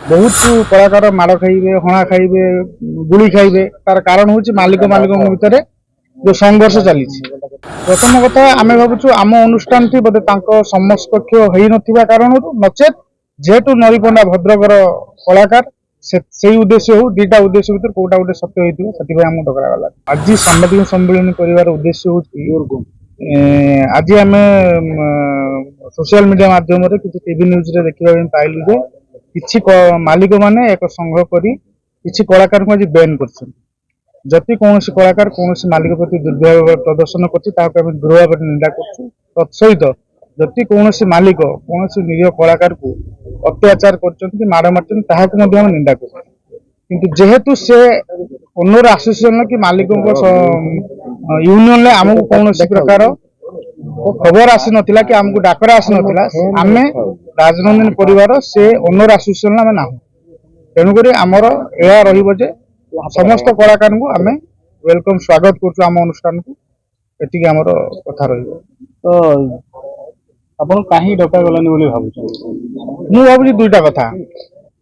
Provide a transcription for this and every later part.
बहुत कलाकार माड़ खाइबे हणा खाइबे गुड़ी खाइबे तार कारण हूँ मालिक भितर जो संघर्ष चली प्रथम कथा आम भावुँ आम अनुष्ठान टी बोधे समकक्ष हो ना कारण नचेत जेहेतु नरीपंडा भद्रकर कलाकार से उद्देश्य हो दीटा उद्देश्य भर कौटा गोटे सत्य होती आम डकरा गला आज सांबादिक सम्मेलन कर उद्देश्य हूँ आज आम सोशल मीडिया माध्यम किसी टीवी न्यूज रे देखा पाइलु जे किछि मालिक माने एक संघ करी किछि कलाकार को आज बैन कर जति कौन कलाकार कौन मालिक प्रति दुर्व्यवहार प्रदर्शन कर दृढ़ भाव निंदा कर तत्सहित जति कौन मालिक कौन निरीह कलाकार को अत्याचार कर माड़ मार निंदा कर किंतु जेहेतु से ओनर एसोसिएशन कि मालिक यूनियन आमको कौन प्रकार खबर आसी नथिला कि आमको डाकरा आसी नथिला आमे राजनंदन परिवार से ओनर एसोसिएशन आमे ना तेणुक आमर यह रे समस्त कलाकार को आमे वेलकम स्वागत कर अनुष्ठान को एति आमर कथा रही तो आपन काहे डका गलानी बोली भाबुछ मु भाबुची दुईटा कथा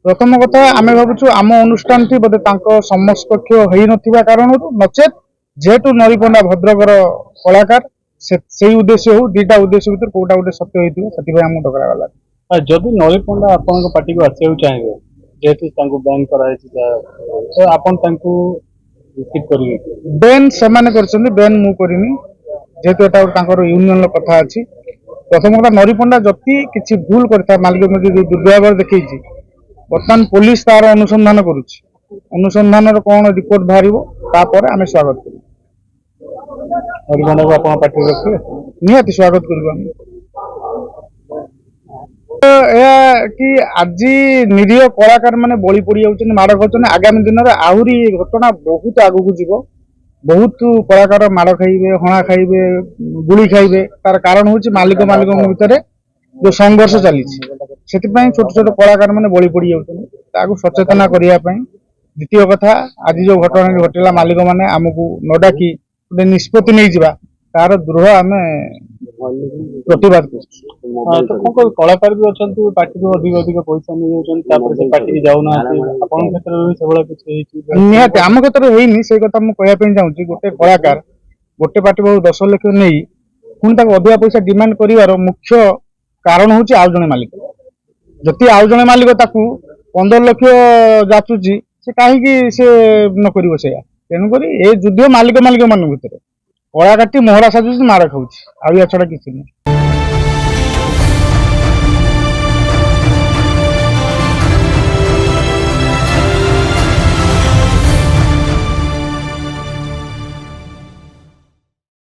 प्रथम कथा आम भावुँ आम अनुष्ठान टी बोधे समकक्ष हो ना कारण नचेत जेहेतु नरीपंडा भद्रकर कलाकार से उद्देश्य हो दीटा उद्देश्य भर कौटा गोटे सत्य होती आम डकरा गला जदि नरीपंडा आपन पार्टी को आसे चाहिए जेहेतु बैन कर आपन रिसीव करेंगे बैन से बैन मु करनी जेहेतु एटा यूनियन कथा अच्छी प्रथम कथा नरीपंडा जति किसी भूल करता मालिक दुर्व्यवहार देखी बर्तमान पुलिस तार अनुसंधान करुच्ची अनुसंधान कौन रिपोर्ट बाहर आम स्वागत कर पार्टी रखिए निहाती स्वागत कर कि आज निरीह कलाकार माने बलि पड़ जाऊँ माड़ खाऊँ आगामी दिन में आहरी घटना बहुत आगू जीव बहुत कलाकार माड़ खाइबे हणा खाइबे गुड़ी खाइबे तार कारण हूँ मालिक भितर जो संघर्ष चली छोट छोट कलाकार माने बलि पड़ जाऊँ सचेतना करने द्वितीय कथा आज जो घटना घटला मालिक माने आमको न डाकी गोटे निष्पत्ति नहीं जावा तार दृढ़ आम प्रतिवाद कर कलाकार भी अच्छा पार्टी को अधिक अधिक पैसा नहीं पार्टी जाऊना निहाती आम क्षेत्र में होनी से कथा मुझे चाहूँगी गोटे कलाकार गोटे पार्टी बहुत 10 लाख नहीं पुणी अधिक पैसा डिमांड कर मुख्य कारण हूँ आउ जड़े मालिक जदि आउ जड़े मालिक 15 लाख जाचुची से कहीं से न कर तेणुक ये युद्ध मालिक मान भर कलाकार मोहरा साजुची माड़ खाऊँ आ छड़ा किसी नहीं।